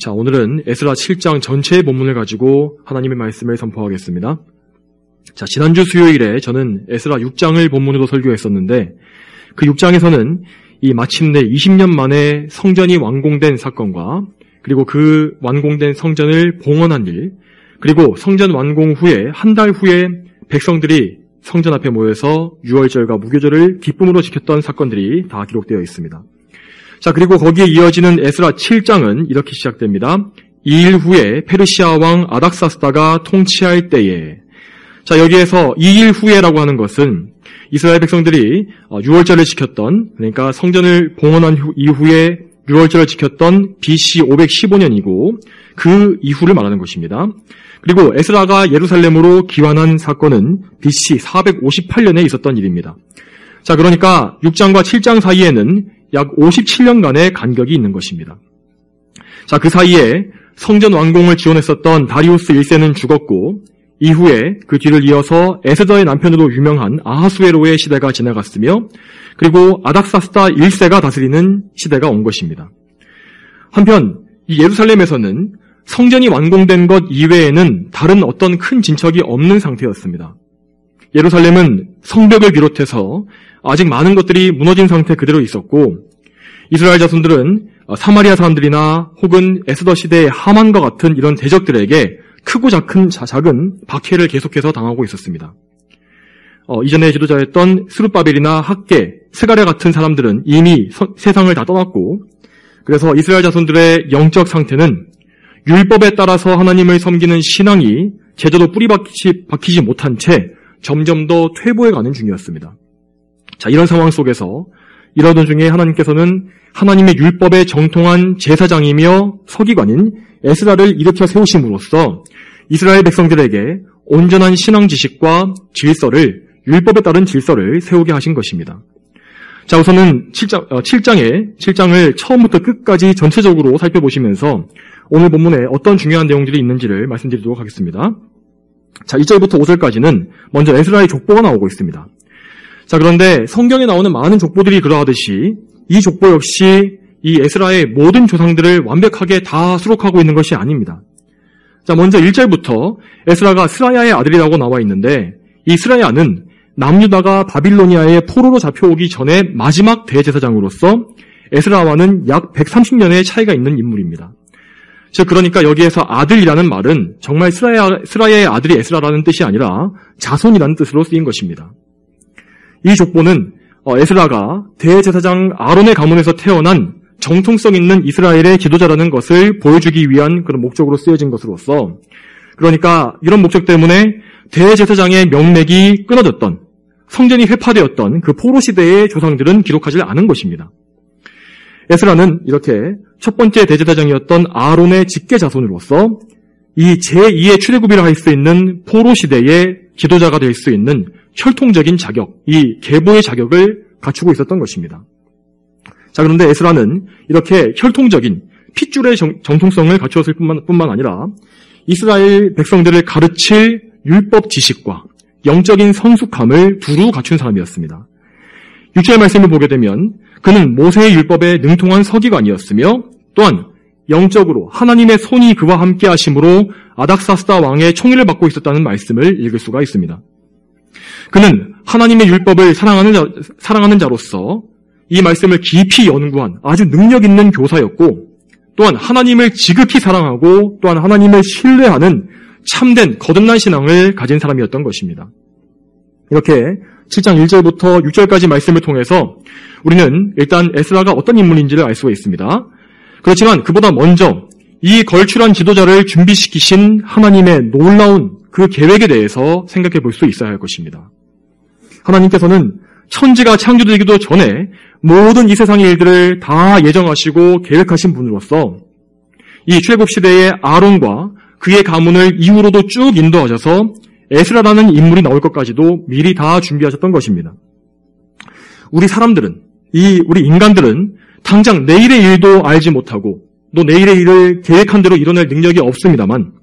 자, 오늘은 에스라 7장 전체의 본문을 가지고 하나님의 말씀을 선포하겠습니다. 자, 지난주 수요일에 저는 에스라 6장을 본문으로 설교했었는데 그 6장에서는 이 마침내 20년 만에 성전이 완공된 사건과 그리고 그 완공된 성전을 봉헌한 일, 그리고 성전 완공 후에 한 달 후에 백성들이 성전 앞에 모여서 유월절과 무교절을 기쁨으로 지켰던 사건들이 다 기록되어 있습니다. 자, 그리고 거기에 이어지는 에스라 7장은 이렇게 시작됩니다. 2일 후에 페르시아 왕 아닥사스다가 통치할 때에. 자, 여기에서 2일 후에라고 하는 것은 이스라엘 백성들이 유월절을 지켰던, 그러니까 성전을 봉헌한 이후에 유월절을 지켰던 BC 515년이고 그 이후를 말하는 것입니다. 그리고 에스라가 예루살렘으로 귀환한 사건은 BC 458년에 있었던 일입니다. 자, 그러니까 6장과 7장 사이에는 약 57년간의 간격이 있는 것입니다. 자, 그 사이에 성전 완공을 지원했었던 다리우스 1세는 죽었고 이후에 그 뒤를 이어서 에스더의 남편으로 유명한 아하수에로의 시대가 지나갔으며 그리고 아닥사스다 1세가 다스리는 시대가 온 것입니다. 한편 이 예루살렘에서는 성전이 완공된 것 이외에는 다른 어떤 큰 진척이 없는 상태였습니다. 예루살렘은 성벽을 비롯해서 아직 많은 것들이 무너진 상태 그대로 있었고 이스라엘 자손들은 사마리아 사람들이나 혹은 에스더 시대의 하만과 같은 이런 대적들에게 크고 작은 박해를 계속해서 당하고 있었습니다. 이전에 지도자였던 스룹바벨이나 학계, 스가랴 같은 사람들은 이미 세상을 다 떠났고 그래서 이스라엘 자손들의 영적 상태는 율법에 따라서 하나님을 섬기는 신앙이 제대로 뿌리 박히지 못한 채 점점 더 퇴보해가는 중이었습니다. 자, 이런 상황 속에서 이러던 중에 하나님께서는 하나님의 율법에 정통한 제사장이며 서기관인 에스라를 일으켜 세우심으로써 이스라엘 백성들에게 온전한 신앙 지식과 질서를, 율법에 따른 질서를 세우게 하신 것입니다. 자, 우선은 7장을 처음부터 끝까지 전체적으로 살펴보시면서 오늘 본문에 어떤 중요한 내용들이 있는지를 말씀드리도록 하겠습니다. 자, 1절부터 5절까지는 먼저 에스라의 족보가 나오고 있습니다. 자, 그런데 성경에 나오는 많은 족보들이 그러하듯이 이 족보 역시 이 에스라의 모든 조상들을 완벽하게 다 수록하고 있는 것이 아닙니다. 자, 먼저 1절부터 에스라가 스라야의 아들이라고 나와 있는데 이 스라야는 남유다가 바빌로니아의 포로로 잡혀오기 전에 마지막 대제사장으로서 에스라와는 약 130년의 차이가 있는 인물입니다. 즉, 그러니까 여기에서 아들이라는 말은 정말 스라야의 아들이 에스라라는 뜻이 아니라 자손이라는 뜻으로 쓰인 것입니다. 이 족보는 에스라가 대제사장 아론의 가문에서 태어난 정통성 있는 이스라엘의 지도자라는 것을 보여주기 위한 그런 목적으로 쓰여진 것으로서 그러니까 이런 목적 때문에 대제사장의 명맥이 끊어졌던 성전이 회파되었던 그 포로 시대의 조상들은 기록하지 않은 것입니다. 에스라는 이렇게 첫 번째 대제사장이었던 아론의 직계 자손으로서 이 제2의 출애굽이라 할 수 있는 포로 시대의 지도자가 될 수 있는 혈통적인 자격, 이 계보의 자격을 갖추고 있었던 것입니다. 자, 그런데 에스라는 이렇게 혈통적인 핏줄의 정통성을 갖추었을 뿐만 아니라 이스라엘 백성들을 가르칠 율법 지식과 영적인 성숙함을 두루 갖춘 사람이었습니다. 6절 말씀을 보게 되면 그는 모세의 율법에 능통한 서기관이었으며 또한 영적으로 하나님의 손이 그와 함께 하심으로 아닥사스다 왕의 총애를 받고 있었다는 말씀을 읽을 수가 있습니다. 그는 하나님의 율법을 사랑하는 자로서 이 말씀을 깊이 연구한 아주 능력 있는 교사였고 또한 하나님을 지극히 사랑하고 또한 하나님을 신뢰하는 참된 거듭난 신앙을 가진 사람이었던 것입니다. 이렇게 7장 1절부터 6절까지 말씀을 통해서 우리는 일단 에스라가 어떤 인물인지를 알 수가 있습니다. 그렇지만 그보다 먼저 이 걸출한 지도자를 준비시키신 하나님의 놀라운 그 계획에 대해서 생각해 볼 수 있어야 할 것입니다. 하나님께서는 천지가 창조되기도 전에 모든 이 세상의 일들을 다 예정하시고 계획하신 분으로서 이 출애굽 시대의 아론과 그의 가문을 이후로도 쭉 인도하셔서 에스라라는 인물이 나올 것까지도 미리 다 준비하셨던 것입니다. 우리 사람들은, 우리 인간들은 당장 내일의 일도 알지 못하고 또 내일의 일을 계획한 대로 이뤄낼 능력이 없습니다만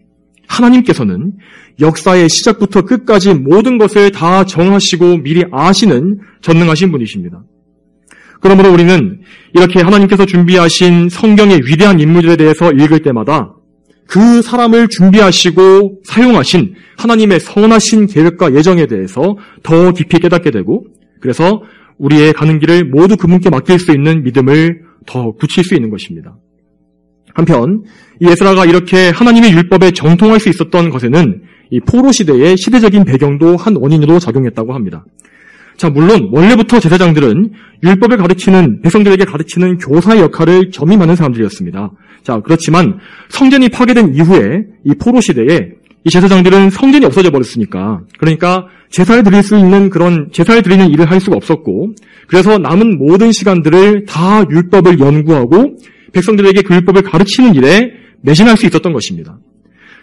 하나님께서는 역사의 시작부터 끝까지 모든 것을 다 정하시고 미리 아시는 전능하신 분이십니다. 그러므로 우리는 이렇게 하나님께서 준비하신 성경의 위대한 인물들에 대해서 읽을 때마다 그 사람을 준비하시고 사용하신 하나님의 선하신 계획과 예정에 대해서 더 깊이 깨닫게 되고, 그래서 우리의 가는 길을 모두 그분께 맡길 수 있는 믿음을 더 굳힐 수 있는 것입니다. 한편 이 에스라가 이렇게 하나님의 율법에 정통할 수 있었던 것에는 이 포로 시대의 시대적인 배경도 한 원인으로 작용했다고 합니다. 자, 물론 원래부터 제사장들은 율법을 가르치는, 백성들에게 가르치는 교사의 역할을 겸임하는 사람들이었습니다. 자, 그렇지만 성전이 파괴된 이후에 이 포로 시대에 이 제사장들은 성전이 없어져 버렸으니까, 그러니까 제사를 드릴 수 있는 그런 제사를 드리는 일을 할 수가 없었고, 그래서 남은 모든 시간들을 다 율법을 연구하고 백성들에게 그 율법을 가르치는 일에 매진할 수 있었던 것입니다.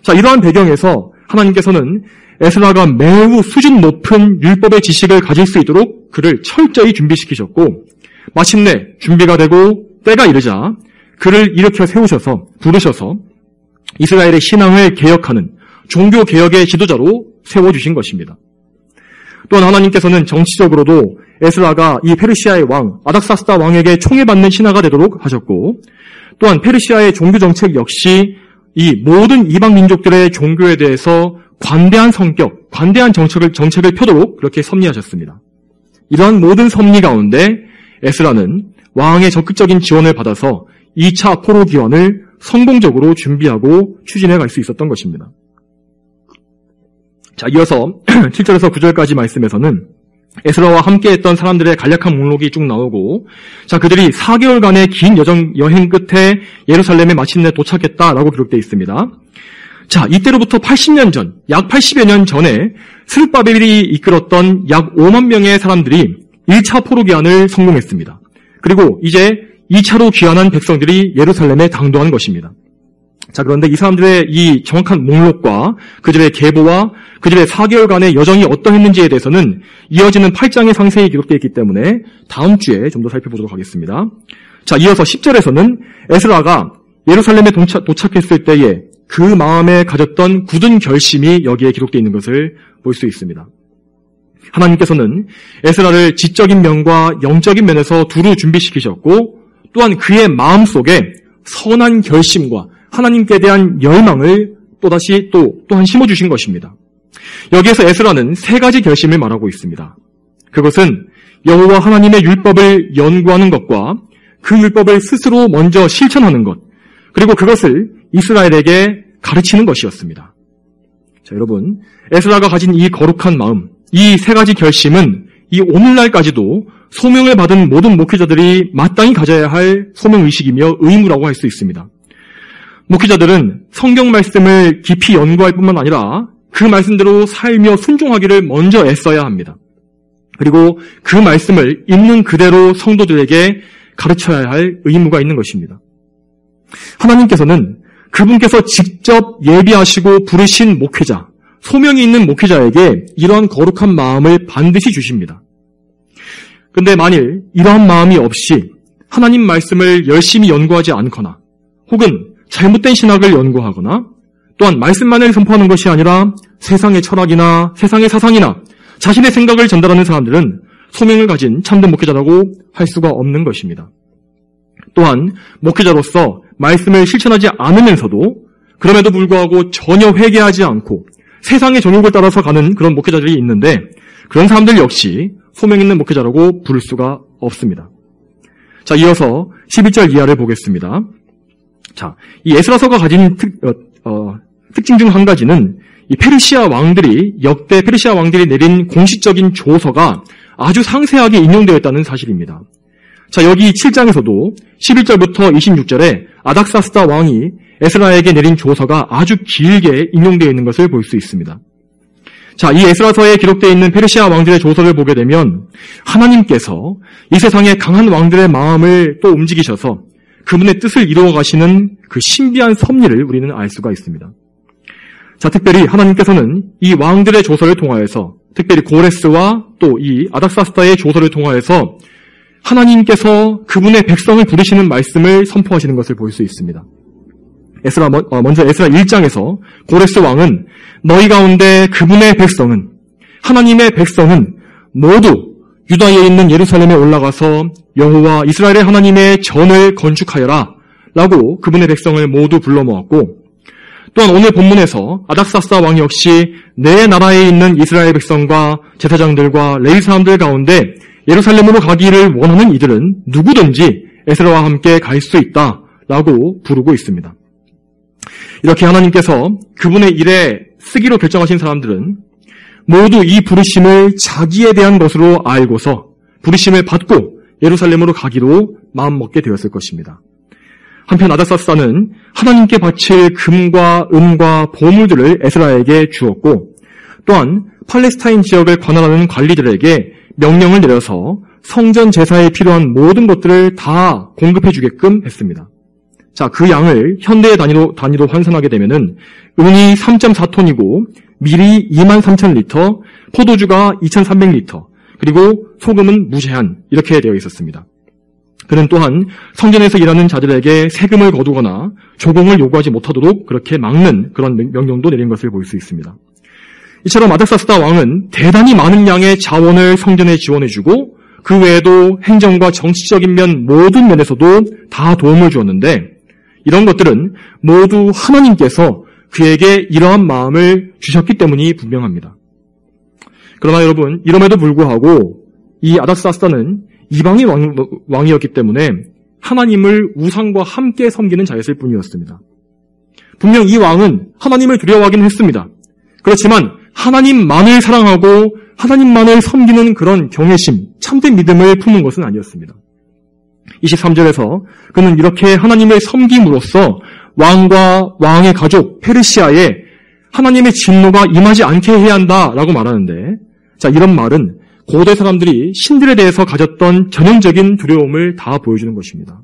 자, 이러한 배경에서 하나님께서는 에스라가 매우 수준 높은 율법의 지식을 가질 수 있도록 그를 철저히 준비시키셨고, 마침내 준비가 되고 때가 이르자 그를 일으켜 세우셔서 부르셔서 이스라엘의 신앙을 개혁하는 종교 개혁의 지도자로 세워주신 것입니다. 또한 하나님께서는 정치적으로도 에스라가 이 페르시아의 왕 아닥사스다 왕에게 총애받는 신하가 되도록 하셨고, 또한 페르시아의 종교 정책 역시 이 모든 이방 민족들의 종교에 대해서 관대한 성격, 관대한 정책을 펴도록 그렇게 섭리하셨습니다. 이러한 모든 섭리 가운데 에스라는 왕의 적극적인 지원을 받아서 2차 포로 기원을 성공적으로 준비하고 추진해 갈 수 있었던 것입니다. 자, 이어서 7절에서 9절까지 말씀에서는 에스라와 함께했던 사람들의 간략한 목록이 쭉 나오고, 자, 그들이 4개월간의 긴 여행 끝에 예루살렘에 마침내 도착했다라고 기록되어 있습니다. 자, 이때로부터 80년 전, 약 80여 년 전에 스룹바벨이 이끌었던 약 5만 명의 사람들이 1차 포로 귀환을 성공했습니다. 그리고 이제 2차로 귀환한 백성들이 예루살렘에 당도한 것입니다. 자, 그런데 이 사람들의 이 정확한 목록과 그들의 계보와 그들의 4개월간의 여정이 어떠했는지에 대해서는 이어지는 8장에 상세히 기록되어 있기 때문에 다음 주에 좀 더 살펴보도록 하겠습니다. 자, 이어서 10절에서는 에스라가 예루살렘에 도착했을 때에 그 마음에 가졌던 굳은 결심이 여기에 기록되어 있는 것을 볼 수 있습니다. 하나님께서는 에스라를 지적인 면과 영적인 면에서 두루 준비시키셨고, 또한 그의 마음속에 선한 결심과 하나님께 대한 열망을 또한 심어주신 것입니다. 여기에서 에스라는 3가지 결심을 말하고 있습니다. 그것은 여호와 하나님의 율법을 연구하는 것과 그 율법을 스스로 먼저 실천하는 것, 그리고 그것을 이스라엘에게 가르치는 것이었습니다. 자, 여러분, 에스라가 가진 이 거룩한 마음, 이 3가지 결심은 이 오늘날까지도 소명을 받은 모든 목회자들이 마땅히 가져야 할 소명의식이며 의무라고 할 수 있습니다. 목회자들은 성경 말씀을 깊이 연구할 뿐만 아니라 그 말씀대로 살며 순종하기를 먼저 애써야 합니다. 그리고 그 말씀을 있는 그대로 성도들에게 가르쳐야 할 의무가 있는 것입니다. 하나님께서는 그분께서 직접 예비하시고 부르신 목회자, 소명이 있는 목회자에게 이러한 거룩한 마음을 반드시 주십니다. 그런데 만일 이러한 마음이 없이 하나님 말씀을 열심히 연구하지 않거나 혹은 잘못된 신학을 연구하거나 또한 말씀만을 선포하는 것이 아니라 세상의 철학이나 세상의 사상이나 자신의 생각을 전달하는 사람들은 소명을 가진 참된 목회자라고 할 수가 없는 것입니다. 또한 목회자로서 말씀을 실천하지 않으면서도 그럼에도 불구하고 전혀 회개하지 않고 세상의 정욕을 따라서 가는 그런 목회자들이 있는데, 그런 사람들 역시 소명 있는 목회자라고 부를 수가 없습니다. 자, 이어서 11절 이하를 보겠습니다. 자, 이 에스라서가 가진 특징 중 한 가지는 이 역대 페르시아 왕들이 내린 공식적인 조서가 아주 상세하게 인용되었다는 사실입니다. 자, 여기 7장에서도 11절부터 26절에 아닥사스다 왕이 에스라에게 내린 조서가 아주 길게 인용되어 있는 것을 볼 수 있습니다. 자, 이 에스라서에 기록되어 있는 페르시아 왕들의 조서를 보게 되면 하나님께서 이 세상의 강한 왕들의 마음을 또 움직이셔서 그분의 뜻을 이루어 가시는 그 신비한 섭리를 우리는 알 수가 있습니다. 자, 특별히 하나님께서는 이 왕들의 조서를 통하여서, 특별히 고레스와 또 이 아닥사스다의 조서를 통하여서 하나님께서 그분의 백성을 부르시는 말씀을 선포하시는 것을 볼 수 있습니다. 먼저 에스라 1장에서 고레스 왕은 너희 가운데 그분의 백성은, 하나님의 백성은 모두 유다에 있는 예루살렘에 올라가서 여호와 이스라엘의 하나님의 전을 건축하여라 라고 그분의 백성을 모두 불러 모았고, 또한 오늘 본문에서 아닥사스다 왕 역시 내 나라에 있는 이스라엘 백성과 제사장들과 레위 사람들 가운데 예루살렘으로 가기를 원하는 이들은 누구든지 에스라와 함께 갈 수 있다 라고 부르고 있습니다. 이렇게 하나님께서 그분의 일에 쓰기로 결정하신 사람들은 모두 이 부르심을 자기에 대한 것으로 알고서 부르심을 받고 예루살렘으로 가기로 마음먹게 되었을 것입니다. 한편 아닥사스다는 하나님께 바칠 금과 은과 보물들을 에스라에게 주었고, 또한 팔레스타인 지역을 관할하는 관리들에게 명령을 내려서 성전 제사에 필요한 모든 것들을 다 공급해 주게끔 했습니다. 자, 그 양을 현대의 단위로 환산하게 되면은 은이 3.4톤이고 밀이 23,000리터, 포도주가 2,300리터, 그리고 소금은 무제한 이렇게 되어 있었습니다. 그는 또한 성전에서 일하는 자들에게 세금을 거두거나 조공을 요구하지 못하도록 그렇게 막는 그런 명령도 내린 것을 볼 수 있습니다. 이처럼 아닥사스다 왕은 대단히 많은 양의 자원을 성전에 지원해주고 그 외에도 행정과 정치적인 면 모든 면에서도 다 도움을 주었는데, 이런 것들은 모두 하나님께서 그에게 이러한 마음을 주셨기 때문이 분명합니다. 그러나 여러분, 이럼에도 불구하고 이 아닥사스다는 이방의 왕이었기 때문에 하나님을 우상과 함께 섬기는 자였을 뿐이었습니다. 분명 이 왕은 하나님을 두려워하긴 했습니다. 그렇지만 하나님만을 사랑하고 하나님만을 섬기는 그런 경외심, 참된 믿음을 품은 것은 아니었습니다. 23절에서 그는 이렇게 하나님을 섬김으로써 왕과 왕의 가족 페르시아에 하나님의 진노가 임하지 않게 해야 한다라고 말하는데, 자, 이런 말은 고대 사람들이 신들에 대해서 가졌던 전형적인 두려움을 다 보여주는 것입니다.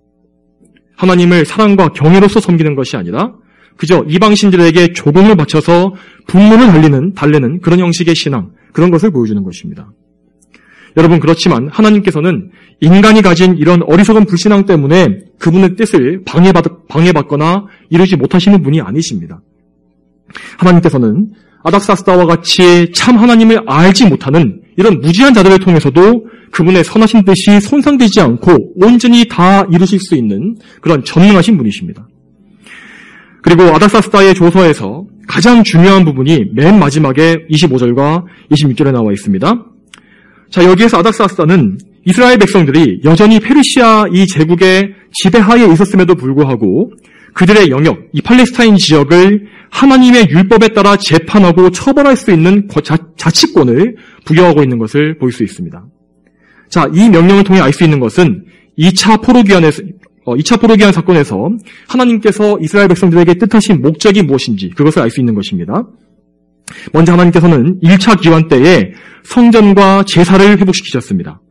하나님을 사랑과 경외로서 섬기는 것이 아니라 그저 이방 신들에게 조공을 바쳐서 분노를 달래는 그런 형식의 신앙, 그런 것을 보여주는 것입니다. 여러분, 그렇지만 하나님께서는 인간이 가진 이런 어리석은 불신앙 때문에 그분의 뜻을 방해받거나 이루지 못하시는 분이 아니십니다. 하나님께서는 아닥사스다와 같이 참 하나님을 알지 못하는 이런 무지한 자들을 통해서도 그분의 선하신 뜻이 손상되지 않고 온전히 다 이루실 수 있는 그런 전능하신 분이십니다. 그리고 아닥사스다의 조서에서 가장 중요한 부분이 맨 마지막에 25절과 26절에 나와 있습니다. 자, 여기에서 아닥사스다는 이스라엘 백성들이 여전히 페르시아 이 제국의 지배하에 있었음에도 불구하고 그들의 영역, 이 팔레스타인 지역을 하나님의 율법에 따라 재판하고 처벌할 수 있는 자치권을 부여하고 있는 것을 볼 수 있습니다. 자, 이 명령을 통해 알 수 있는 것은 2차 포로기한 사건에서 하나님께서 이스라엘 백성들에게 뜻하신 목적이 무엇인지 그것을 알 수 있는 것입니다. 먼저 하나님께서는 1차 기환 때에 성전과 제사를 회복시키셨습니다.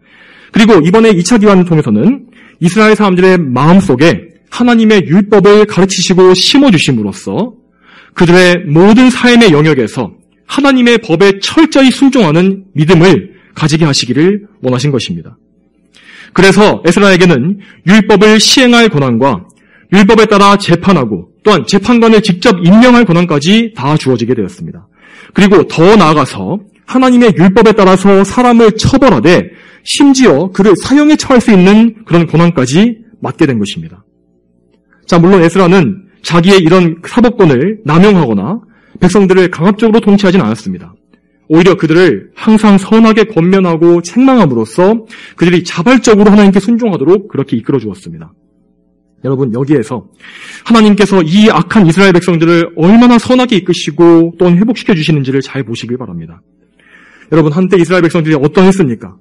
그리고 이번에 2차 기환을 통해서는 이스라엘 사람들의 마음속에 하나님의 율법을 가르치시고 심어주심으로써 그들의 모든 삶의 영역에서 하나님의 법에 철저히 순종하는 믿음을 가지게 하시기를 원하신 것입니다. 그래서 에스라에게는 율법을 시행할 권한과 율법에 따라 재판하고 또한 재판관을 직접 임명할 권한까지 다 주어지게 되었습니다. 그리고 더 나아가서 하나님의 율법에 따라서 사람을 처벌하되 심지어 그를 사형에 처할 수 있는 그런 권한까지 맡게 된 것입니다. 자, 물론 에스라는 자기의 이런 사법권을 남용하거나 백성들을 강압적으로 통치하진 않았습니다. 오히려 그들을 항상 선하게 권면하고 책망함으로써 그들이 자발적으로 하나님께 순종하도록 그렇게 이끌어 주었습니다. 여러분, 여기에서 하나님께서 이 악한 이스라엘 백성들을 얼마나 선하게 이끄시고 또는 회복시켜 주시는지를 잘 보시길 바랍니다. 여러분, 한때 이스라엘 백성들이 어떠했습니까?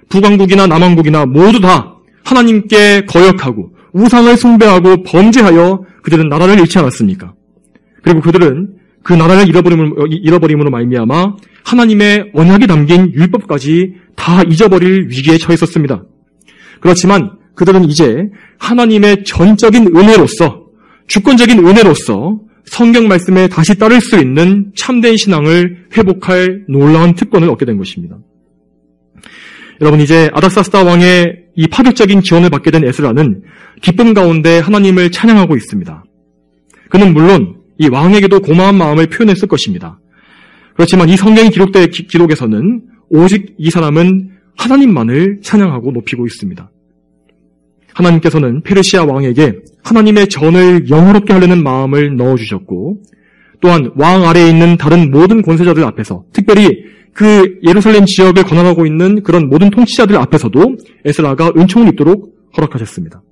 북왕국이나 남왕국이나 모두 다 하나님께 거역하고 우상을 숭배하고 범죄하여 그들은 나라를 잃지 않았습니까? 그리고 그들은 그 나라를 잃어버림으로 말미암아 하나님의 언약이 담긴 율법까지 다 잊어버릴 위기에 처했었습니다. 그렇지만 그들은 이제 하나님의 전적인 은혜로서, 주권적인 은혜로서 성경 말씀에 다시 따를 수 있는 참된 신앙을 회복할 놀라운 특권을 얻게 된 것입니다. 여러분, 이제 아닥사스다 왕의 이 파격적인 지원을 받게 된 에스라는 기쁨 가운데 하나님을 찬양하고 있습니다. 그는 물론 이 왕에게도 고마운 마음을 표현했을 것입니다. 그렇지만 이 성경의 기록에서는 오직 이 사람은 하나님만을 찬양하고 높이고 있습니다. 하나님께서는 페르시아 왕에게 하나님의 전을 영화롭게 하려는 마음을 넣어주셨고, 또한 왕 아래에 있는 다른 모든 권세자들 앞에서, 특별히 그 예루살렘 지역을 관할하고 있는 그런 모든 통치자들 앞에서도 에스라가 은총을 입도록 허락하셨습니다.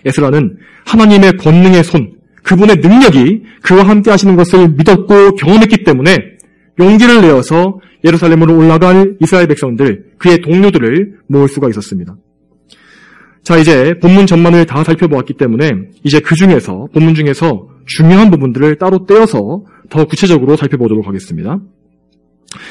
에스라는 하나님의 권능의 손, 그분의 능력이 그와 함께 하시는 것을 믿었고 경험했기 때문에 용기를 내어서 예루살렘으로 올라갈 이스라엘 백성들, 그의 동료들을 모을 수가 있었습니다. 자, 이제 본문 전반을 다 살펴보았기 때문에 이제 본문 중에서 중요한 부분들을 따로 떼어서 더 구체적으로 살펴보도록 하겠습니다.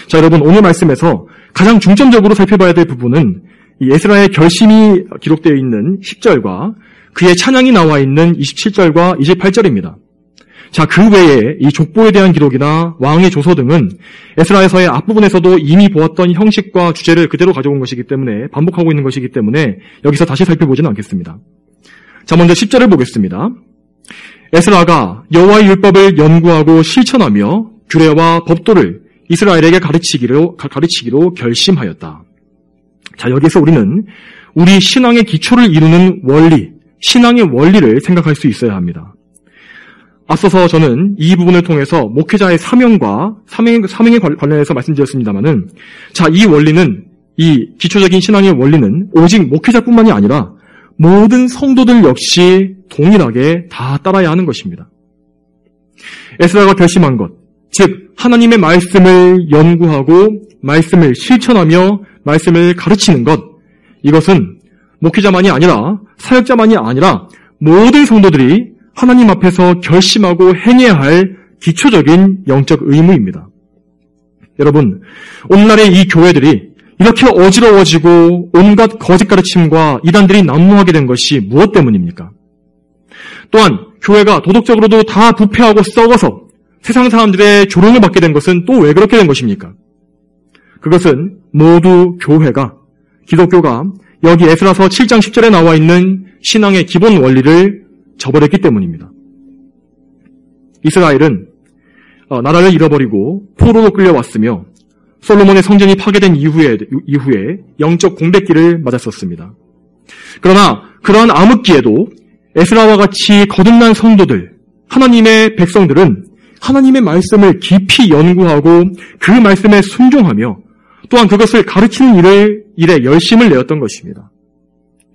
자, 여러분, 오늘 말씀에서 가장 중점적으로 살펴봐야 될 부분은 이 에스라의 결심이 기록되어 있는 10절과 그의 찬양이 나와 있는 27절과 28절입니다. 자, 그 외에 이 족보에 대한 기록이나 왕의 조서 등은 에스라에서의 앞부분에서도 이미 보았던 형식과 주제를 그대로 가져온 것이기 때문에, 반복하고 있는 것이기 때문에 여기서 다시 살펴보지는 않겠습니다. 자, 먼저 10절을 보겠습니다. 에스라가 여호와의 율법을 연구하고 실천하며 규례와 법도를 이스라엘에게 가르치기로 결심하였다. 자, 여기서 우리는 우리 신앙의 기초를 이루는 원리, 신앙의 원리를 생각할 수 있어야 합니다. 앞서서 저는 이 부분을 통해서 목회자의 사명에 관련해서 말씀드렸습니다만은, 자, 이 원리는, 이 기초적인 신앙의 원리는 오직 목회자뿐만이 아니라 모든 성도들 역시 동일하게 다 따라야 하는 것입니다. 에스라가 결심한 것, 즉 하나님의 말씀을 연구하고 말씀을 실천하며 말씀을 가르치는 것, 이것은 목회자만이 아니라 사역자만이 아니라 모든 성도들이 하나님 앞에서 결심하고 행해야 할 기초적인 영적 의무입니다. 여러분, 오늘날의 이 교회들이 이렇게 어지러워지고 온갖 거짓 가르침과 이단들이 난무하게 된 것이 무엇 때문입니까? 또한 교회가 도덕적으로도 다 부패하고 썩어서 세상 사람들의 조롱을 받게 된 것은 또 왜 그렇게 된 것입니까? 그것은 모두 기독교가 여기 에스라서 7장 10절에 나와 있는 신앙의 기본 원리를 저버렸기 때문입니다. 이스라엘은 나라를 잃어버리고 포로로 끌려왔으며 솔로몬의 성전이 파괴된 이후에 영적 공백기를 맞았었습니다. 그러나 그러한 암흑기에도 에스라와 같이 거듭난 성도들, 하나님의 백성들은 하나님의 말씀을 깊이 연구하고 그 말씀에 순종하며 또한 그것을 가르치는 일에 열심을 내었던 것입니다.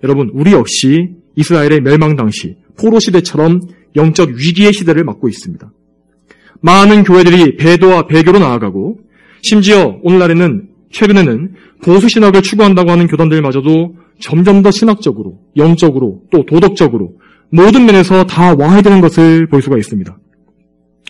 여러분, 우리 역시 이스라엘의 멸망 당시 포로 시대처럼 영적 위기의 시대를 맞고 있습니다. 많은 교회들이 배도와 배교로 나아가고, 심지어 최근에는 보수 신학을 추구한다고 하는 교단들마저도 점점 더 신학적으로, 영적으로, 또 도덕적으로 모든 면에서 다 와해되는 것을 볼 수가 있습니다.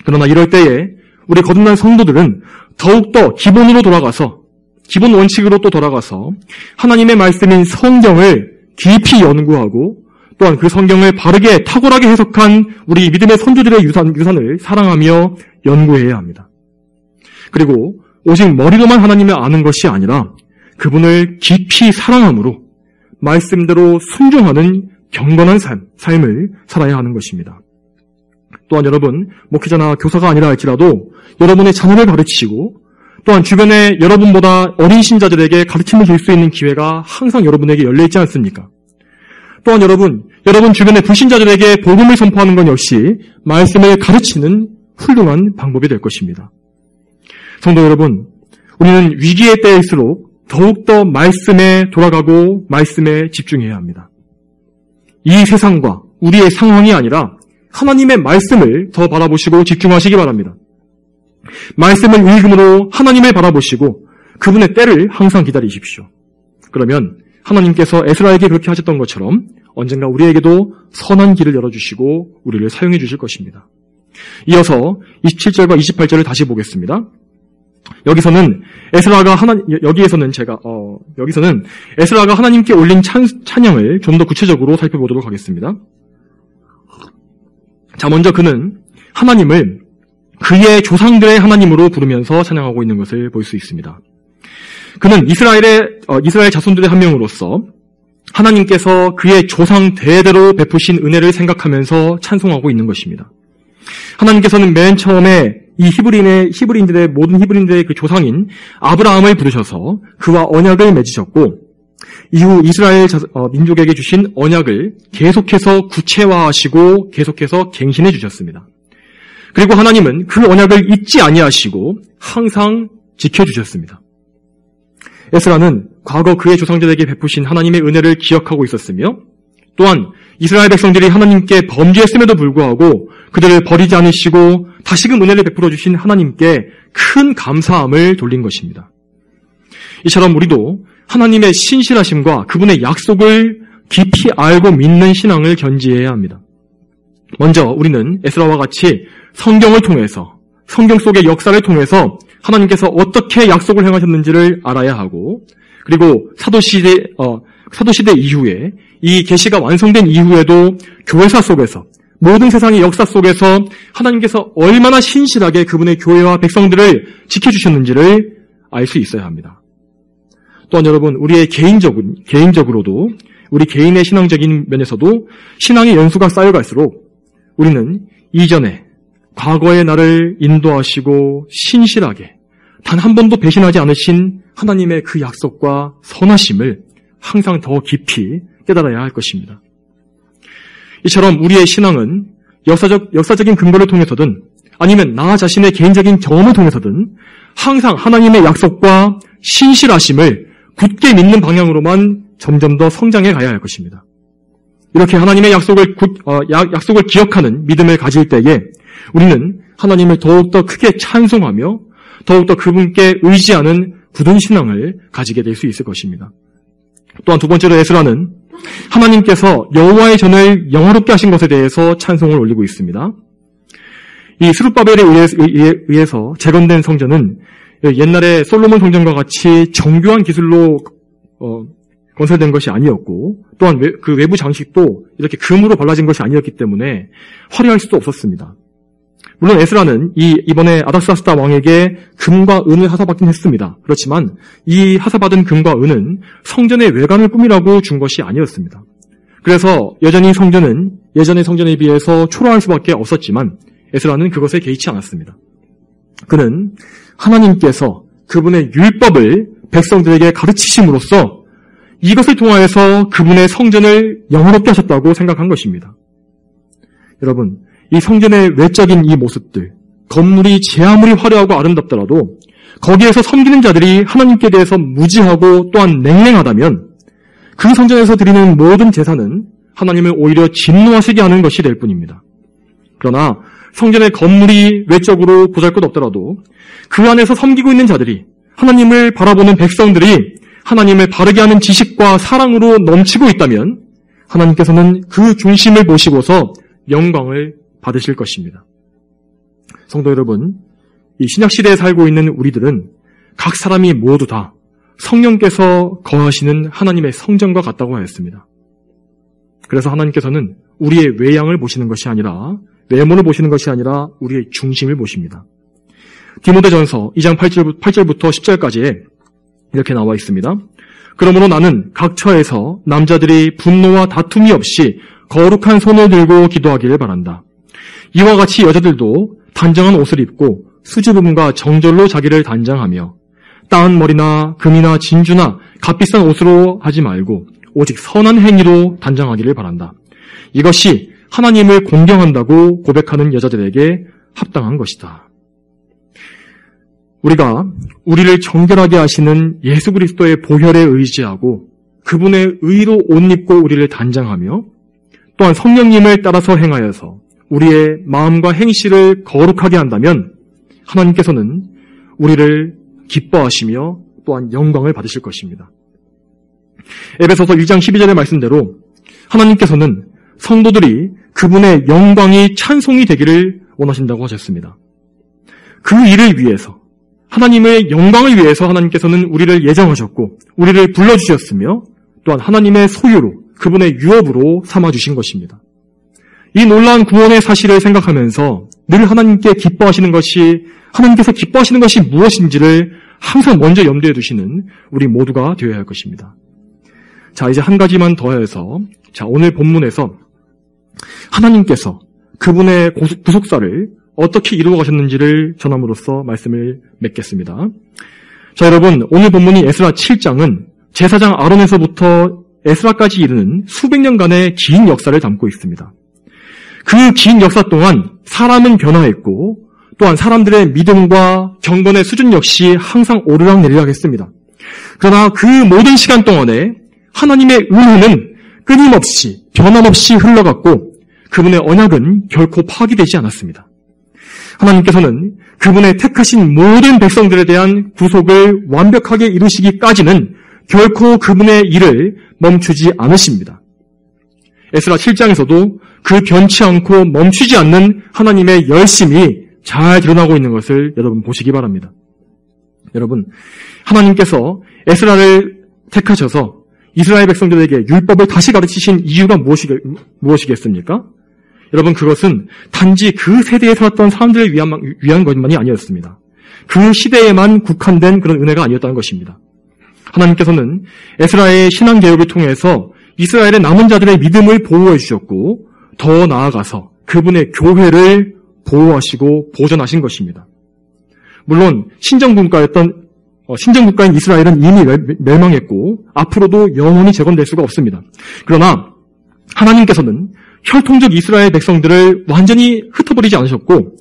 그러나 이럴 때에 우리 거듭난 성도들은 더욱더 기본 원칙으로 또 돌아가서 하나님의 말씀인 성경을 깊이 연구하고 또한 그 성경을 바르게 탁월하게 해석한 우리 믿음의 선조들의 유산을 사랑하며 연구해야 합니다. 그리고 오직 머리로만 하나님을 아는 것이 아니라 그분을 깊이 사랑함으로 말씀대로 순종하는 경건한 삶을 살아야 하는 것입니다. 또한 여러분, 목회자나 교사가 아니라 할지라도 여러분의 자녀를 가르치시고 또한 주변에 여러분보다 어린 신자들에게 가르침을 줄 수 있는 기회가 항상 여러분에게 열려있지 않습니까? 또한 여러분 주변의 불신자들에게 복음을 선포하는 것 역시 말씀을 가르치는 훌륭한 방법이 될 것입니다. 성도 여러분, 우리는 위기의 때일수록 더욱더 말씀에 돌아가고 말씀에 집중해야 합니다. 이 세상과 우리의 상황이 아니라 하나님의 말씀을 더 바라보시고 집중하시기 바랍니다. 말씀을 읽음으로 하나님을 바라보시고 그분의 때를 항상 기다리십시오. 그러면 하나님께서 에스라에게 그렇게 하셨던 것처럼 언젠가 우리에게도 선한 길을 열어주시고 우리를 사용해 주실 것입니다. 이어서 27절과 28절을 다시 보겠습니다. 여기서는 에스라가 하나님께 올린 찬양을 좀 더 구체적으로 살펴보도록 하겠습니다. 자, 먼저 그는 하나님을 그의 조상들의 하나님으로 부르면서 찬양하고 있는 것을 볼 수 있습니다. 그는 이스라엘 자손들의 한 명으로서 하나님께서 그의 조상 대대로 베푸신 은혜를 생각하면서 찬송하고 있는 것입니다. 하나님께서는 맨 처음에 이 히브리인들의 모든 히브리인들의 그 조상인 아브라함을 부르셔서 그와 언약을 맺으셨고, 이후 이스라엘 민족에게 주신 언약을 계속해서 구체화하시고 계속해서 갱신해 주셨습니다. 그리고 하나님은 그 언약을 잊지 아니하시고 항상 지켜주셨습니다. 에스라는 과거 그의 조상들에게 베푸신 하나님의 은혜를 기억하고 있었으며, 또한 이스라엘 백성들이 하나님께 범죄했음에도 불구하고 그들을 버리지 않으시고 다시금 은혜를 베풀어 주신 하나님께 큰 감사함을 돌린 것입니다. 이처럼 우리도 하나님의 신실하심과 그분의 약속을 깊이 알고 믿는 신앙을 견지해야 합니다. 먼저 우리는 에스라와 같이 성경을 통해서, 성경 속의 역사를 통해서 하나님께서 어떻게 약속을 행하셨는지를 알아야 하고, 그리고 사도시대 이후에 이 계시가 완성된 이후에도 교회사 속에서, 모든 세상의 역사 속에서 하나님께서 얼마나 신실하게 그분의 교회와 백성들을 지켜주셨는지를 알 수 있어야 합니다. 또한 여러분, 우리의 개인적으로도, 우리 개인의 신앙적인 면에서도 신앙의 연수가 쌓여갈수록 우리는 이전에 과거의 나를 인도하시고 신실하게 단 한 번도 배신하지 않으신 하나님의 그 약속과 선하심을 항상 더 깊이 깨달아야 할 것입니다. 이처럼 우리의 신앙은 역사적인 근거를 통해서든 아니면 나 자신의 개인적인 경험을 통해서든 항상 하나님의 약속과 신실하심을 굳게 믿는 방향으로만 점점 더 성장해 가야 할 것입니다. 이렇게 하나님의 약속을 기억하는 믿음을 가질 때에 우리는 하나님을 더욱더 크게 찬송하며 더욱더 그분께 의지하는 굳은 신앙을 가지게 될 수 있을 것입니다. 또한 두 번째로 에스라는 하나님께서 여호와의 전을 영화롭게 하신 것에 대해서 찬송을 올리고 있습니다. 이 스룹바벨에 의해서 재건된 성전은 옛날에 솔로몬 성전과 같이 정교한 기술로 건설된 것이 아니었고, 또한 그 외부 장식도 이렇게 금으로 발라진 것이 아니었기 때문에 화려할 수도 없었습니다. 물론 에스라는 이번에 아닥사스다 왕에게 금과 은을 하사받긴 했습니다. 그렇지만 이 하사받은 금과 은은 성전의 외관을 꾸미라고 준 것이 아니었습니다. 그래서 여전히 성전은 예전의 성전에 비해서 초라할 수밖에 없었지만 에스라는 그것에 개의치 않았습니다. 그는 하나님께서 그분의 율법을 백성들에게 가르치심으로써 이것을 통하여서 그분의 성전을 영화롭게 하셨다고 생각한 것입니다. 여러분, 이 성전의 외적인 이 모습들, 건물이 제 아무리 화려하고 아름답더라도 거기에서 섬기는 자들이 하나님께 대해서 무지하고 또한 냉랭하다면 그 성전에서 드리는 모든 제사는 하나님을 오히려 진노하시게 하는 것이 될 뿐입니다. 그러나 성전의 건물이 외적으로 보잘것없더라도 그 안에서 섬기고 있는 자들이, 하나님을 바라보는 백성들이 하나님을 바르게 하는 지식과 사랑으로 넘치고 있다면 하나님께서는 그 중심을 보시고서 영광을 받으실 것입니다. 성도 여러분, 이 신약시대에 살고 있는 우리들은 각 사람이 모두 다 성령께서 거하시는 하나님의 성전과 같다고 하였습니다. 그래서 하나님께서는 우리의 외양을 보시는 것이 아니라, 외모를 보시는 것이 아니라 우리의 중심을 보십니다. 디모데전서 2장 8절부터 10절까지에 이렇게 나와 있습니다. 그러므로 나는 각 처에서 남자들이 분노와 다툼이 없이 거룩한 손을 들고 기도하기를 바란다. 이와 같이 여자들도 단정한 옷을 입고 수줍음과 정절로 자기를 단장하며 따은 머리나 금이나 진주나 값비싼 옷으로 하지 말고 오직 선한 행위로 단장하기를 바란다. 이것이 하나님을 공경한다고 고백하는 여자들에게 합당한 것이다. 우리가 우리를 정결하게 하시는 예수 그리스도의 보혈에 의지하고 그분의 의로 옷 입고 우리를 단장하며 또한 성령님을 따라서 행하여서 우리의 마음과 행실을 거룩하게 한다면 하나님께서는 우리를 기뻐하시며 또한 영광을 받으실 것입니다. 에베소서 1장 12절의 말씀대로 하나님께서는 성도들이 그분의 영광이 찬송이 되기를 원하신다고 하셨습니다. 그 일을 위해서, 하나님의 영광을 위해서 하나님께서는 우리를 예정하셨고 우리를 불러주셨으며 또한 하나님의 소유로, 그분의 유업으로 삼아주신 것입니다. 이 놀라운 구원의 사실을 생각하면서 늘 하나님께서 기뻐하시는 것이 무엇인지를 항상 먼저 염두에 두시는 우리 모두가 되어야 할 것입니다. 자, 이제 한 가지만 더해서, 오늘 본문에서 하나님께서 그분의 구속사를 어떻게 이루어 가셨는지를 전함으로써 말씀을 맺겠습니다. 자, 여러분, 오늘 본문인 에스라 7장은 제사장 아론에서부터 에스라까지 이르는 수백 년간의 긴 역사를 담고 있습니다. 그 긴 역사 동안 사람은 변화했고 또한 사람들의 믿음과 경건의 수준 역시 항상 오르락내리락 했습니다. 그러나 그 모든 시간 동안에 하나님의 은혜는 끊임없이 변함없이 흘러갔고 그분의 언약은 결코 파기되지 않았습니다. 하나님께서는 그분의 택하신 모든 백성들에 대한 구속을 완벽하게 이루시기까지는 결코 그분의 일을 멈추지 않으십니다. 에스라 7장에서도 그 변치 않고 멈추지 않는 하나님의 열심이 잘 드러나고 있는 것을 여러분 보시기 바랍니다. 여러분, 하나님께서 에스라를 택하셔서 이스라엘 백성들에게 율법을 다시 가르치신 이유가 무엇이겠습니까? 여러분, 그것은 단지 그 세대에 살았던 사람들을 위한 것만이 아니었습니다. 그 시대에만 국한된 그런 은혜가 아니었다는 것입니다. 하나님께서는 에스라의 신앙개혁을 통해서 이스라엘의 남은 자들의 믿음을 보호해 주셨고 더 나아가서 그분의 교회를 보호하시고 보존하신 것입니다. 물론 신정국가인 이스라엘은 이미 멸망했고 앞으로도 영원히 재건될 수가 없습니다. 그러나 하나님께서는 혈통적 이스라엘 백성들을 완전히 흩어버리지 않으셨고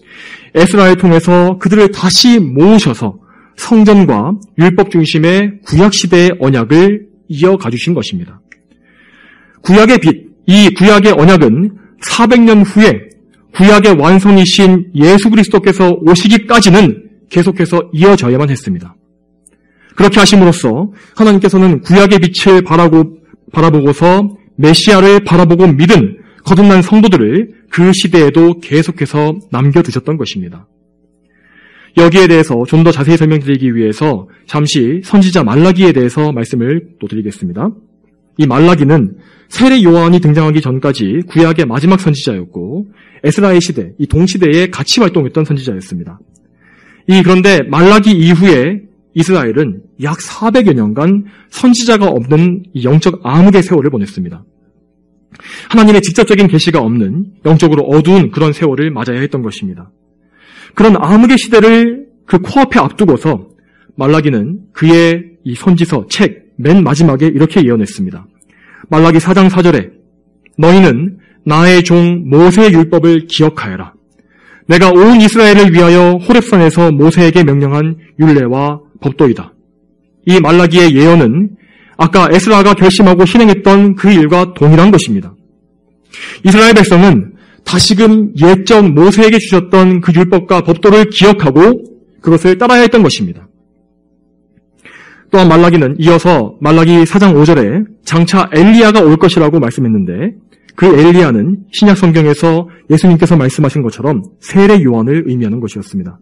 에스라를 통해서 그들을 다시 모으셔서 성전과 율법 중심의 구약시대의 언약을 이어가 주신 것입니다. 구약의 빛, 이 구약의 언약은 400년 후에 구약의 완성이신 예수 그리스도께서 오시기까지는 계속해서 이어져야만 했습니다. 그렇게 하심으로써 하나님께서는 구약의 빛을 바라보고서 메시아를 바라보고 믿은 거듭난 성도들을 그 시대에도 계속해서 남겨두셨던 것입니다. 여기에 대해서 좀 더 자세히 설명드리기 위해서 잠시 선지자 말라기에 대해서 말씀을 또 드리겠습니다. 이 말라기는 세례 요한이 등장하기 전까지 구약의 마지막 선지자였고 에스라의 시대, 이 동시대에 같이 활동했던 선지자였습니다. 그런데 말라기 이후에 이스라엘은 약 400여 년간 선지자가 없는 영적 암흑의 세월을 보냈습니다. 하나님의 직접적인 계시가 없는 영적으로 어두운 그런 세월을 맞아야 했던 것입니다. 그런 암흑의 시대를 그 코앞에 앞두고서 말라기는 그의 이 선지서 책 맨 마지막에 이렇게 예언했습니다. 말라기 4장 4절에 너희는 나의 종 모세의 율법을 기억하여라. 내가 온 이스라엘을 위하여 호렙산에서 모세에게 명령한 율례와 법도이다. 이 말라기의 예언은 아까 에스라가 결심하고 실행했던 그 일과 동일한 것입니다. 이스라엘 백성은 다시금 옛적 모세에게 주셨던 그 율법과 법도를 기억하고 그것을 따라야 했던 것입니다. 또한 말라기는 이어서 말라기 4장 5절에 장차 엘리야가 올 것이라고 말씀했는데 그 엘리야는 신약 성경에서 예수님께서 말씀하신 것처럼 세례 요한을 의미하는 것이었습니다.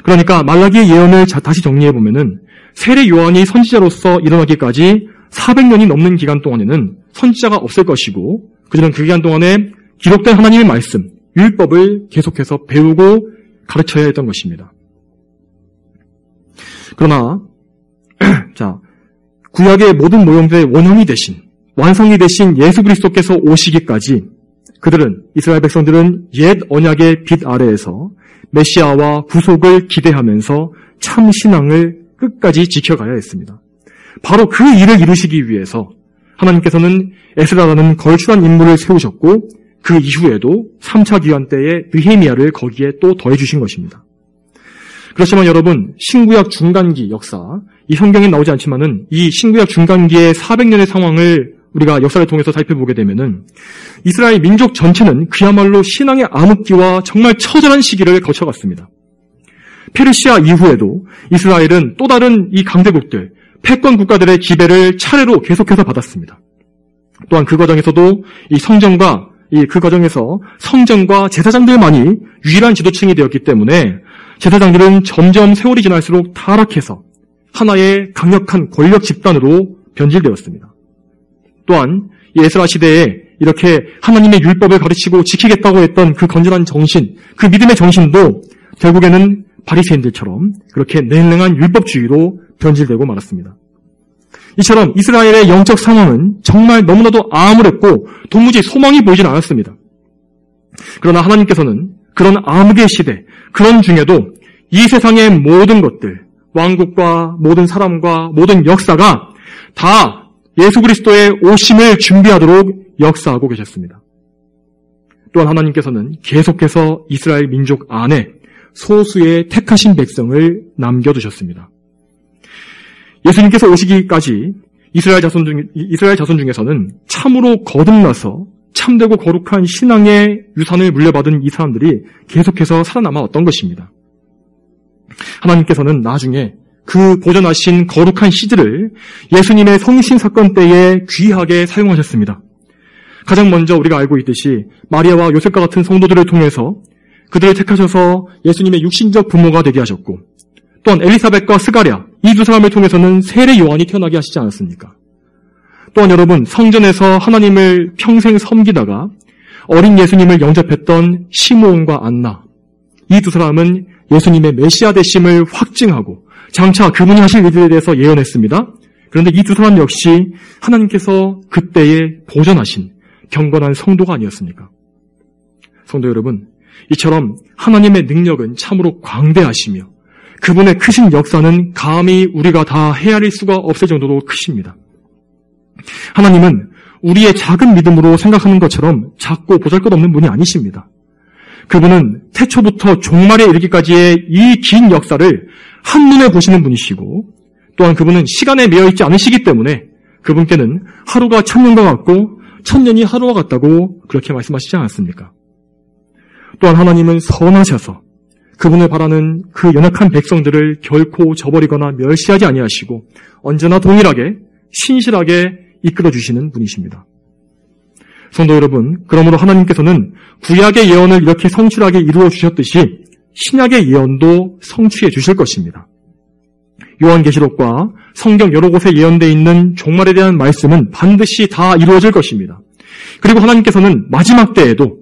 그러니까 말라기의 예언을 다시 정리해보면은 세례 요한이 선지자로서 일어나기까지 400년이 넘는 기간 동안에는 선지자가 없을 것이고 그들은 그 기간 동안에 기록된 하나님의 말씀, 율법을 계속해서 배우고 가르쳐야 했던 것입니다. 그러나 구약의 모든 모형들의 원형이 되신, 완성이 되신 예수 그리스도께서 오시기까지 그들은, 이스라엘 백성들은 옛 언약의 빛 아래에서 메시아와 구속을 기대하면서 참 신앙을 끝까지 지켜가야 했습니다. 바로 그 일을 이루시기 위해서 하나님께서는 에스라라는 걸출한 인물을 세우셨고 그 이후에도 3차 귀환 때에 느헤미야를 거기에 또 더해주신 것입니다. 그렇지만 여러분, 신구약 중간기 역사, 이 성경에 나오지 않지만은 이 신구약 중간기의 400년의 상황을 우리가 역사를 통해서 살펴보게 되면은 이스라엘 민족 전체는 그야말로 신앙의 암흑기와 정말 처절한 시기를 거쳐갔습니다. 페르시아 이후에도 이스라엘은 또 다른 이 강대국들, 패권 국가들의 지배를 차례로 계속해서 받았습니다. 또한 그 과정에서도 그 과정에서 성전과 제사장들만이 유일한 지도층이 되었기 때문에 제사장들은 점점 세월이 지날수록 타락해서 하나의 강력한 권력 집단으로 변질되었습니다. 또한 이 에스라 시대에 이렇게 하나님의 율법을 가르치고 지키겠다고 했던 그 건전한 정신, 그 믿음의 정신도 결국에는 바리새인들처럼 그렇게 냉랭한 율법주의로 변질되고 말았습니다. 이처럼 이스라엘의 영적 상황은 정말 너무나도 암울했고 도무지 소망이 보이진 않았습니다. 그러나 하나님께서는 그런 암흑의 시대, 그런 중에도 이 세상의 모든 것들, 왕국과 모든 사람과 모든 역사가 다 예수 그리스도의 오심을 준비하도록 역사하고 계셨습니다. 또한 하나님께서는 계속해서 이스라엘 민족 안에 소수의 택하신 백성을 남겨두셨습니다. 예수님께서 오시기까지 이스라엘 자손 중에서는 참으로 거듭나서 참되고 거룩한 신앙의 유산을 물려받은 이 사람들이 계속해서 살아남아왔던 것입니다. 하나님께서는 나중에 그 보존하신 거룩한 씨들을 예수님의 성신 사건 때에 귀하게 사용하셨습니다. 가장 먼저 우리가 알고 있듯이 마리아와 요셉과 같은 성도들을 통해서 그들을 택하셔서 예수님의 육신적 부모가 되게 하셨고, 또한 엘리사벳과 스가랴 이 두 사람을 통해서는 세례 요한이 태어나게 하시지 않았습니까? 또한 여러분, 성전에서 하나님을 평생 섬기다가 어린 예수님을 영접했던 시므온과 안나, 이 두 사람은 예수님의 메시아 되심을 확증하고 장차 그분이 하실 일들에 대해서 예언했습니다. 그런데 이 두 사람 역시 하나님께서 그때에 보존하신 경건한 성도가 아니었습니까? 성도 여러분, 이처럼 하나님의 능력은 참으로 광대하시며 그분의 크신 역사는 감히 우리가 다 헤아릴 수가 없을 정도로 크십니다. 하나님은 우리의 작은 믿음으로 생각하는 것처럼 작고 보잘것없는 분이 아니십니다. 그분은 태초부터 종말에 이르기까지의 이 긴 역사를 한눈에 보시는 분이시고, 또한 그분은 시간에 매여있지 않으시기 때문에 그분께는 하루가 천년과 같고 천년이 하루와 같다고 그렇게 말씀하시지 않았습니까? 또한 하나님은 선하셔서 그분을 바라는 그 연약한 백성들을 결코 저버리거나 멸시하지 아니하시고 언제나 동일하게 신실하게 이끌어주시는 분이십니다. 성도 여러분, 그러므로 하나님께서는 구약의 예언을 이렇게 성실하게 이루어 주셨듯이 신약의 예언도 성취해 주실 것입니다. 요한계시록과 성경 여러 곳에 예언되어 있는 종말에 대한 말씀은 반드시 다 이루어질 것입니다. 그리고 하나님께서는 마지막 때에도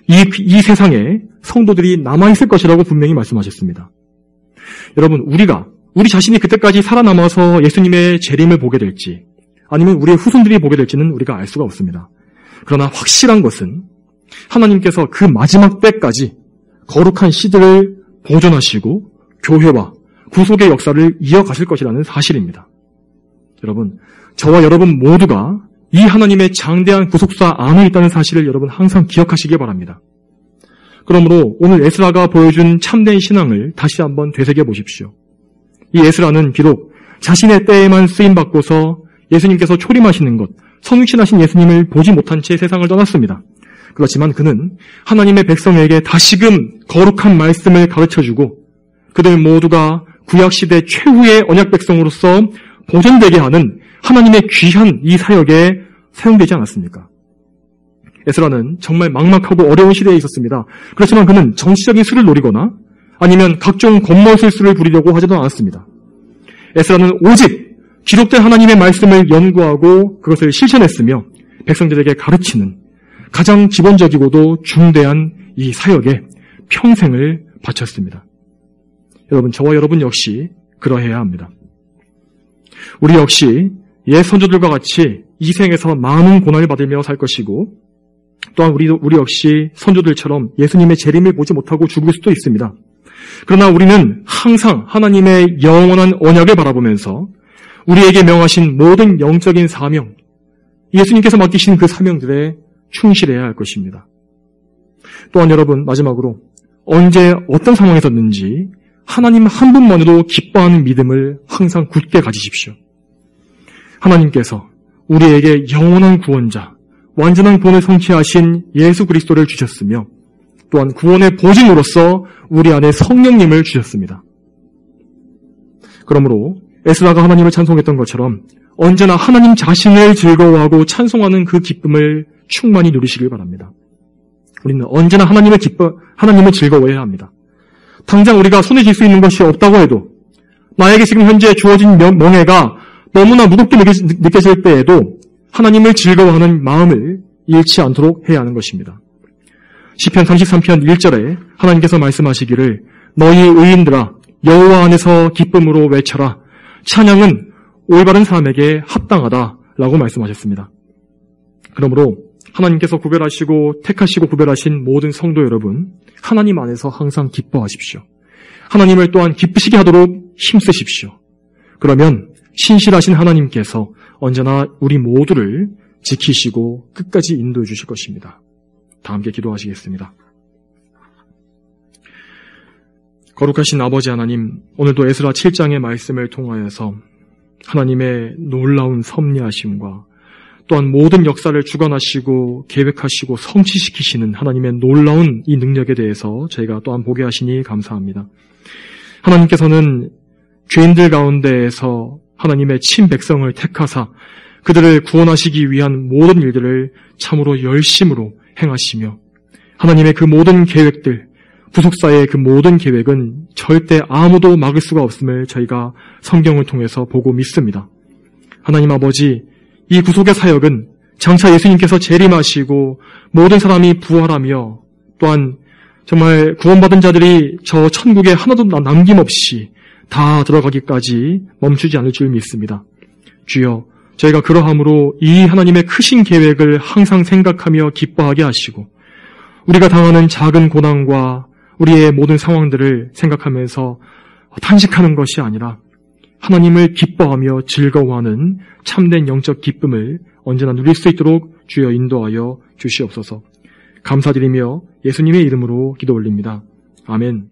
이 세상에 성도들이 남아있을 것이라고 분명히 말씀하셨습니다. 여러분, 우리 자신이 그때까지 살아남아서 예수님의 재림을 보게 될지 아니면 우리의 후손들이 보게 될지는 우리가 알 수가 없습니다. 그러나 확실한 것은 하나님께서 그 마지막 때까지 거룩한 씨들을 보존하시고 교회와 구속의 역사를 이어가실 것이라는 사실입니다. 여러분, 저와 여러분 모두가 이 하나님의 장대한 구속사 안에 있다는 사실을 여러분 항상 기억하시기 바랍니다. 그러므로 오늘 에스라가 보여준 참된 신앙을 다시 한번 되새겨 보십시오. 이 에스라는 비록 자신의 때에만 쓰임받고서 예수님께서 초림하시는 것, 성육신하신 예수님을 보지 못한 채 세상을 떠났습니다. 그렇지만 그는 하나님의 백성에게 다시금 거룩한 말씀을 가르쳐주고 그들 모두가 구약시대 최후의 언약 백성으로서 보존되게 하는 하나님의 귀한 이 사역에 사용되지 않았습니까? 에스라는 정말 막막하고 어려운 시대에 있었습니다. 그렇지만 그는 정치적인 수를 노리거나 아니면 각종 겉멋술수를 부리려고 하지도 않았습니다. 에스라는 오직 기록된 하나님의 말씀을 연구하고 그것을 실천했으며 백성들에게 가르치는 가장 기본적이고도 중대한 이 사역에 평생을 바쳤습니다. 여러분, 저와 여러분 역시 그러해야 합니다. 우리 역시 옛 선조들과 같이 이 생에서 많은 고난을 받으며 살 것이고 또한 우리 역시 선조들처럼 예수님의 재림을 보지 못하고 죽을 수도 있습니다. 그러나 우리는 항상 하나님의 영원한 언약을 바라보면서 우리에게 명하신 모든 영적인 사명, 예수님께서 맡기신 그 사명들에 충실해야 할 것입니다. 또한 여러분, 마지막으로 언제 어떤 상황에서든지 하나님 한 분만으로 기뻐하는 믿음을 항상 굳게 가지십시오. 하나님께서 우리에게 영원한 구원자, 완전한 구원을 성취하신 예수 그리스도를 주셨으며 또한 구원의 보증으로서 우리 안에 성령님을 주셨습니다. 그러므로 에스라가 하나님을 찬송했던 것처럼 언제나 하나님 자신을 즐거워하고 찬송하는 그 기쁨을 충만히 누리시길 바랍니다. 우리는 언제나 하나님을 즐거워해야 합니다. 당장 우리가 손에 쥘 수 있는 것이 없다고 해도 나에게 지금 현재 주어진 명예가 너무나 무겁게 느껴질 때에도 하나님을 즐거워하는 마음을 잃지 않도록 해야 하는 것입니다. 시편 33편 1절에 하나님께서 말씀하시기를 너희 의인들아 여호와 안에서 기쁨으로 외쳐라 찬양은 올바른 사람에게 합당하다라고 말씀하셨습니다. 그러므로 하나님께서 구별하시고 택하시고 구별하신 모든 성도 여러분, 하나님 안에서 항상 기뻐하십시오. 하나님을 또한 기쁘시게 하도록 힘쓰십시오. 그러면 신실하신 하나님께서 언제나 우리 모두를 지키시고 끝까지 인도해 주실 것입니다. 다 함께 기도하시겠습니다. 거룩하신 아버지 하나님, 오늘도 에스라 7장의 말씀을 통하여서 하나님의 놀라운 섭리하심과 또한 모든 역사를 주관하시고 계획하시고 성취시키시는 하나님의 놀라운 이 능력에 대해서 저희가 또한 보게 하시니 감사합니다. 하나님께서는 죄인들 가운데에서 하나님의 친백성을 택하사 그들을 구원하시기 위한 모든 일들을 참으로 열심으로 행하시며 하나님의 그 모든 계획들, 구속사의 그 모든 계획은 절대 아무도 막을 수가 없음을 저희가 성경을 통해서 보고 믿습니다. 하나님 아버지, 이 구속의 사역은 장차 예수님께서 재림하시고 모든 사람이 부활하며 또한 정말 구원받은 자들이 저 천국에 하나도 남김없이 다 들어가기까지 멈추지 않을 줄 믿습니다. 주여, 저희가 그러함으로 이 하나님의 크신 계획을 항상 생각하며 기뻐하게 하시고 우리가 당하는 작은 고난과 우리의 모든 상황들을 생각하면서 탄식하는 것이 아니라 하나님을 기뻐하며 즐거워하는 참된 영적 기쁨을 언제나 누릴 수 있도록 주여 인도하여 주시옵소서. 감사드리며 예수님의 이름으로 기도 올립니다. 아멘.